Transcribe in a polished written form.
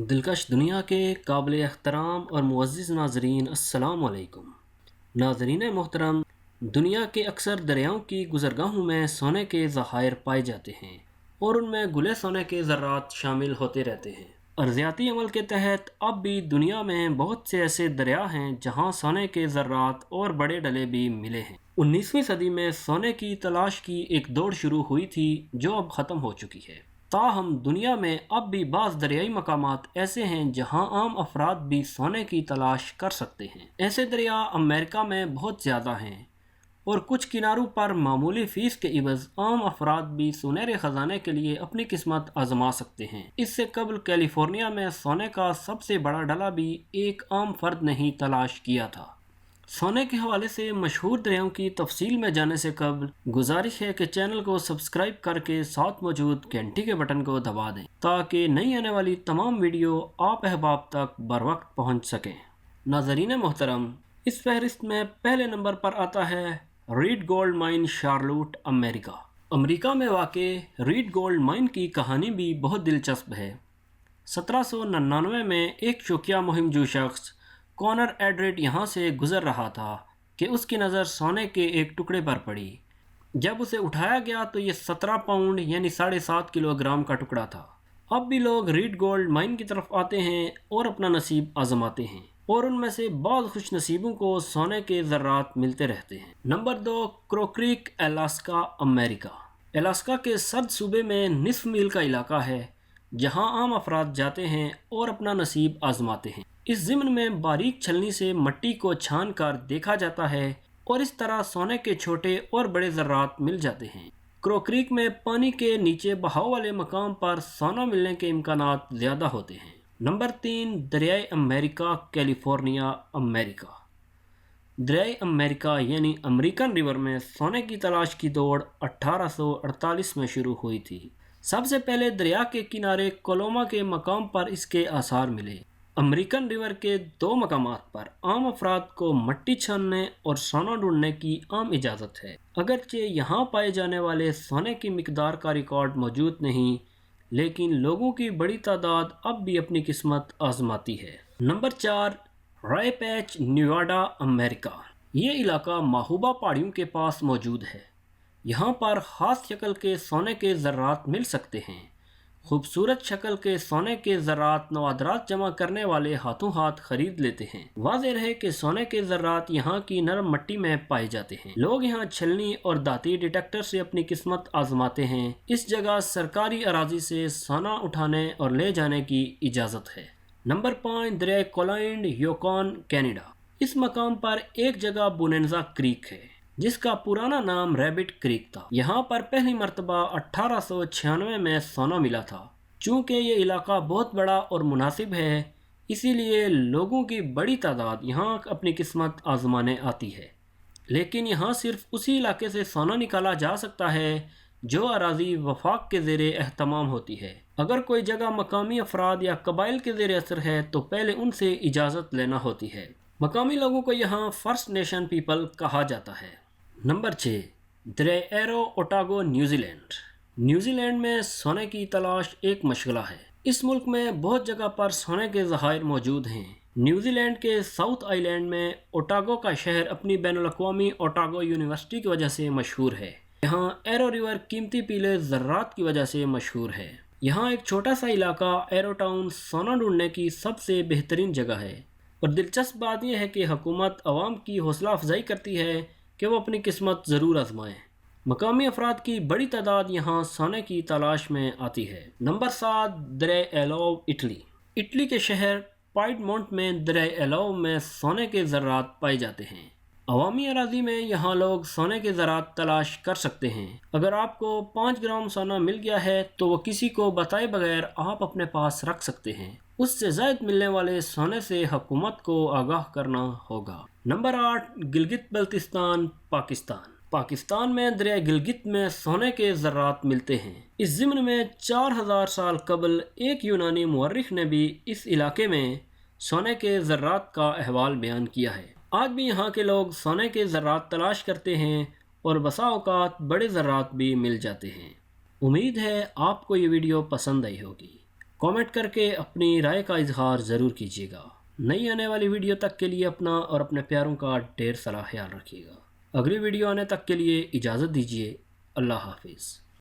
دلکش دنیا کے قابل احترام اور معزز ناظرین السلام علیکم۔ ناظرین محترم، دنیا کے اکثر دریاؤں کی گزرگاہوں میں سونے کے ذخائر پائے جاتے ہیں اور ان میں گلے سونے کے ذرات شامل ہوتے رہتے ہیں۔ ارضیاتی عمل کے تحت اب بھی دنیا میں بہت سے ایسے دریا ہیں جہاں سونے کے ذرات اور بڑے ڈلے بھی ملے ہیں۔ 19ویں صدی میں سونے کی تلاش کی ایک دوڑ شروع ہوئی تھی جو اب ختم ہو چکی ہے۔ تاہم دنیا میں اب بھی بعض دریائی مقامات ایسے ہیں جہاں عام افراد بھی سونے کی تلاش کر سکتے ہیں۔ ایسے دریا امریکہ میں بہت زیادہ ہیں اور کچھ کناروں پر معمولی فیس کے عوض عام افراد بھی سنہرے خزانے کے لیے اپنی قسمت آزما سکتے ہیں۔ اس سے قبل کیلیفورنیا میں سونے کا سب سے بڑا ڈلا بھی ایک عام فرد نے ہی تلاش کیا تھا۔ سونے کے حوالے سے مشہور دریاؤں کی تفصیل میں جانے سے قبل گزارش ہے کہ چینل کو سبسکرائب کر کے ساتھ موجود گھنٹی کے بٹن کو دبا دیں تاکہ نئی آنے والی تمام ویڈیو آپ احباب تک بروقت پہنچ سکیں۔ ناظرین محترم، اس فہرست میں پہلے نمبر پر آتا ہے ریڈ گولڈ مائن، شارلوٹ، امریکہ۔ امریکہ میں واقع ریڈ گولڈ مائن کی کہانی بھی بہت دلچسپ ہے۔ 1799 میں ایک شوقیہ مہم جو شخص کونر ایڈریڈ یہاں سے گزر رہا تھا کہ اس کی نظر سونے کے ایک ٹکڑے پر پڑی۔ جب اسے اٹھایا گیا تو یہ 17 پاؤنڈ یعنی 7.5 کلو گرام کا ٹکڑا تھا۔ اب بھی لوگ ریڈ گولڈ مائن کی طرف آتے ہیں اور اپنا نصیب آزماتے ہیں اور ان میں سے بعض خوش نصیبوں کو سونے کے ذرات ملتے رہتے ہیں۔ نمبر 2، کرو کریک، الاسکا، امریکہ۔ الاسکا کے سرد صوبے میں نصف میل کا علاقہ ہے جہاں عام افراد جاتے ہیں اور اپنا نصیب آزماتے ہیں۔ اس ضمن میں باریک چھلنی سے مٹی کو چھان کر دیکھا جاتا ہے اور اس طرح سونے کے چھوٹے اور بڑے ذرات مل جاتے ہیں۔ کرو کریک میں پانی کے نیچے بہاؤ والے مقام پر سونا ملنے کے امکانات زیادہ ہوتے ہیں۔ نمبر 3، دریائے امریکہ، کیلیفورنیا، امریکہ۔ دریائے امریکہ یعنی امریکن ریور میں سونے کی تلاش کی دوڑ 1848 میں شروع ہوئی تھی۔ سب سے پہلے دریا کے کنارے کولوما کے مقام پر اس کے آثار ملے۔ امریکن ریور کے 2 مقامات پر عام افراد کو مٹی چھاننے اور سونا ڈھونڈنے کی عام اجازت ہے۔ اگرچہ یہاں پائے جانے والے سونے کی مقدار کا ریکارڈ موجود نہیں، لیکن لوگوں کی بڑی تعداد اب بھی اپنی قسمت آزماتی ہے۔ نمبر 4، رائے پیچ، نیواڈا، امریکہ۔ یہ علاقہ محبوبہ پہاڑیوں کے پاس موجود ہے۔ یہاں پر خاص شکل کے سونے کے ذرات مل سکتے ہیں۔ خوبصورت شکل کے سونے کے ذرات نوادرات جمع کرنے والے ہاتھوں ہاتھ خرید لیتے ہیں۔ واضح رہے کہ سونے کے ذرات یہاں کی نرم مٹی میں پائے جاتے ہیں۔ لوگ یہاں چھلنی اور داتی ڈیٹیکٹر سے اپنی قسمت آزماتے ہیں۔ اس جگہ سرکاری اراضی سے سونا اٹھانے اور لے جانے کی اجازت ہے۔ نمبر 5، دریائے کولائنڈ، یوکون، کینیڈا۔ اس مقام پر ایک جگہ بونینزا کریک ہے جس کا پرانا نام ریبٹ کریک تھا۔ یہاں پر پہلی مرتبہ 1896 میں سونا ملا تھا۔ چونکہ یہ علاقہ بہت بڑا اور مناسب ہے، اسی لیے لوگوں کی بڑی تعداد یہاں اپنی قسمت آزمانے آتی ہے۔ لیکن یہاں صرف اسی علاقے سے سونا نکالا جا سکتا ہے جو اراضی وفاق کے زیر اہتمام ہوتی ہے۔ اگر کوئی جگہ مقامی افراد یا قبائل کے زیر اثر ہے تو پہلے ان سے اجازت لینا ہوتی ہے۔ مقامی لوگوں کو یہاں فرسٹ نیشن پیپل کہا جاتا ہے۔ نمبر 6، دریائے Arrow, Otago, New Zealand. New Zealand میں سونے کی تلاش ایک مشغلہ ہے۔ اس ملک میں بہت جگہ پر سونے کے ذخائر موجود ہیں۔ نیوزی لینڈ کے ساؤتھ آئی لینڈ میں اوٹاگو کا شہر اپنی بین الاقوامی اوٹاگو یونیورسٹی کی وجہ سے مشہور ہے۔ یہاں ایرو ریور قیمتی پیلے ذرات کی وجہ سے مشہور ہے۔ یہاں ایک چھوٹا سا علاقہ ایرو ٹاؤن سونا ڈھونڈنے کی سب سے بہترین جگہ ہے، اور دلچسپ بات یہ ہے کہ حکومت عوام کی حوصلہ افزائی کرتی ہے کہ وہ اپنی قسمت ضرور آزمائیں۔ مقامی افراد کی بڑی تعداد یہاں سونے کی تلاش میں آتی ہے۔ نمبر 7، دریائے ایلو، اٹلی۔ اٹلی کے شہر پائیڈمونٹ میں دریائے ایلو میں سونے کے ذرات پائے جاتے ہیں۔ عوامی اراضی میں یہاں لوگ سونے کے ذرات تلاش کر سکتے ہیں۔ اگر آپ کو 5 گرام سونا مل گیا ہے تو وہ کسی کو بتائے بغیر آپ اپنے پاس رکھ سکتے ہیں۔ اس سے زائد ملنے والے سونے سے حکومت کو آگاہ کرنا ہوگا۔ نمبر 8، گلگت بلتستان، پاکستان۔ پاکستان میں دریائے گلگت میں سونے کے ذرات ملتے ہیں۔ اس ضمن میں 4000 سال قبل ایک یونانی مورخ نے بھی اس علاقے میں سونے کے ذرات کا احوال بیان کیا ہے۔ آج بھی یہاں کے لوگ سونے کے ذرات تلاش کرتے ہیں اور بسا اوقات بڑے ذرات بھی مل جاتے ہیں۔ امید ہے آپ کو یہ ویڈیو پسند آئی ہوگی۔ کامنٹ کر کے اپنی رائے کا اظہار ضرور کیجیے گا۔ نئی آنے والی ویڈیو تک کے لیے اپنا اور اپنے پیاروں کا ڈھیر سارا خیال رکھیے گا۔ اگلی ویڈیو آنے تک کے لیے اجازت دیجیے۔ اللہ حافظ۔